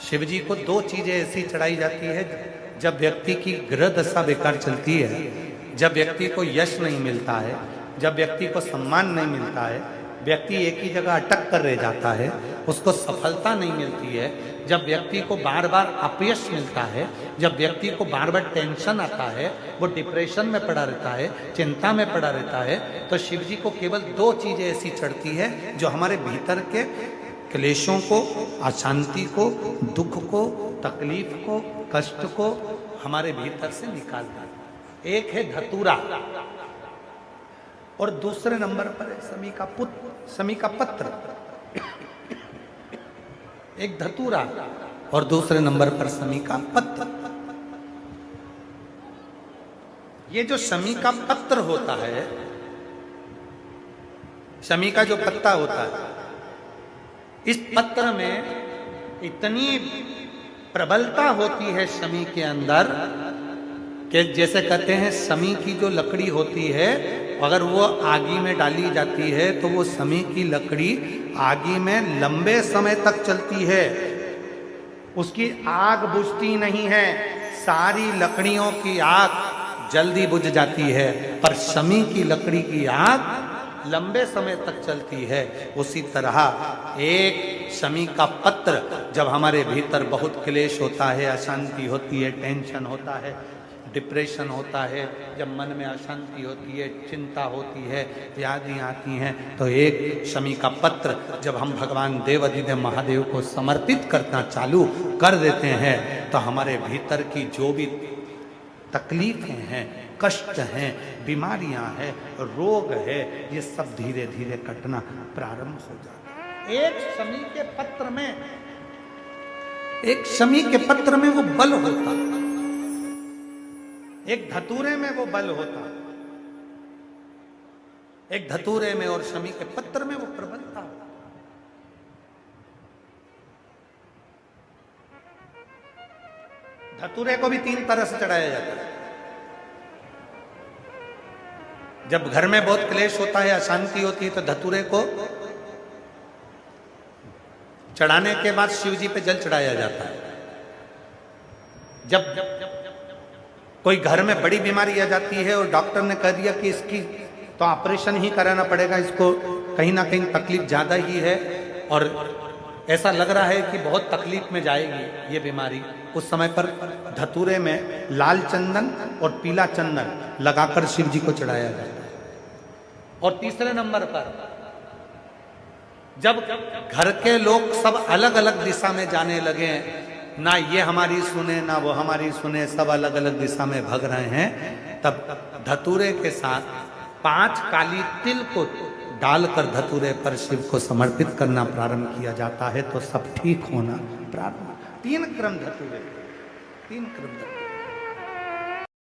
शिव जी को दो चीजें ऐसी चढ़ाई जाती है जब व्यक्ति की ग्रह दशा बेकार चलती है, जब व्यक्ति को यश नहीं मिलता है, जब व्यक्ति को सम्मान नहीं मिलता है, व्यक्ति एक ही जगह अटक कर रह जाता है, उसको सफलता नहीं मिलती है, जब व्यक्ति को बार बार अपयश मिलता है, जब व्यक्ति को बार बार टेंशन आता है, वो डिप्रेशन में पड़ा रहता है, चिंता में पड़ा रहता है, तो शिव जी को केवल दो चीजें ऐसी चढ़ती है जो हमारे भीतर के क्लेशों को, अशांति को, दुख को, तकलीफ को, कष्ट को हमारे भीतर से निकालता है। एक है धतूरा और दूसरे नंबर पर है समी का पत्र। एक धतूरा और दूसरे नंबर पर समी का पत्र। ये जो समी का पत्र होता है, समी का जो पत्ता होता है, इस पत्र में इतनी प्रबलता होती है समी के अंदर कि जैसे कहते हैं समी की जो लकड़ी होती है अगर वो आगी में डाली जाती है तो वो समी की लकड़ी आगी में लंबे समय तक चलती है, उसकी आग बुझती नहीं है, सारी लकड़ियों की आग जल्दी बुझ जाती है, पर समी की लकड़ी की आग लंबे समय तक चलती है। उसी तरह एक समी का पत्र जब हमारे भीतर बहुत क्लेश होता है, अशांति होती है, टेंशन होता है, डिप्रेशन होता है, जब मन में अशांति होती है, चिंता होती है, व्याधि आती हैं, तो एक शमी का पत्र जब हम भगवान देवाधिदेव महादेव को समर्पित करना चालू कर देते हैं तो हमारे भीतर की जो भी तकलीफें हैं, कष्ट हैं, बीमारियां हैं, रोग है, ये सब धीरे धीरे कटना प्रारंभ हो जाता है। एक शमी के पत्र में वो बल होता है, एक धतूरे में वो बल होता है, एक धतूरे में और शमी के पत्र में वो प्रबलता होता। धतूरे को भी तीन तरह से चढ़ाया जाता है। जब घर में बहुत क्लेश होता है, अशांति होती है, तो धतूरे को चढ़ाने के बाद शिव जी पे जल चढ़ाया जाता है। जब कोई घर में बड़ी बीमारी आ जाती है और डॉक्टर ने कह दिया कि इसकी तो ऑपरेशन ही कराना पड़ेगा, इसको कहीं ना कहीं तकलीफ ज्यादा ही है और ऐसा लग रहा है कि बहुत तकलीफ में जाएगी ये बीमारी, उस समय पर धतूरे में लाल चंदन और पीला चंदन लगाकर शिव जी को चढ़ाया जाता है। और तीसरे नंबर पर जब घर के लोग सब अलग अलग दिशा में जाने लगे, ना ये हमारी सुने ना वो हमारी सुने, सब अलग अलग दिशा में भाग रहे हैं, तब धतूरे के साथ 5 काली तिल को डालकर धतूरे पर शिव को समर्पित करना प्रारंभ किया जाता है, तो सब ठीक होना प्रारंभ। 3 क्रम धतूरे, 3 क्रम धतूरे।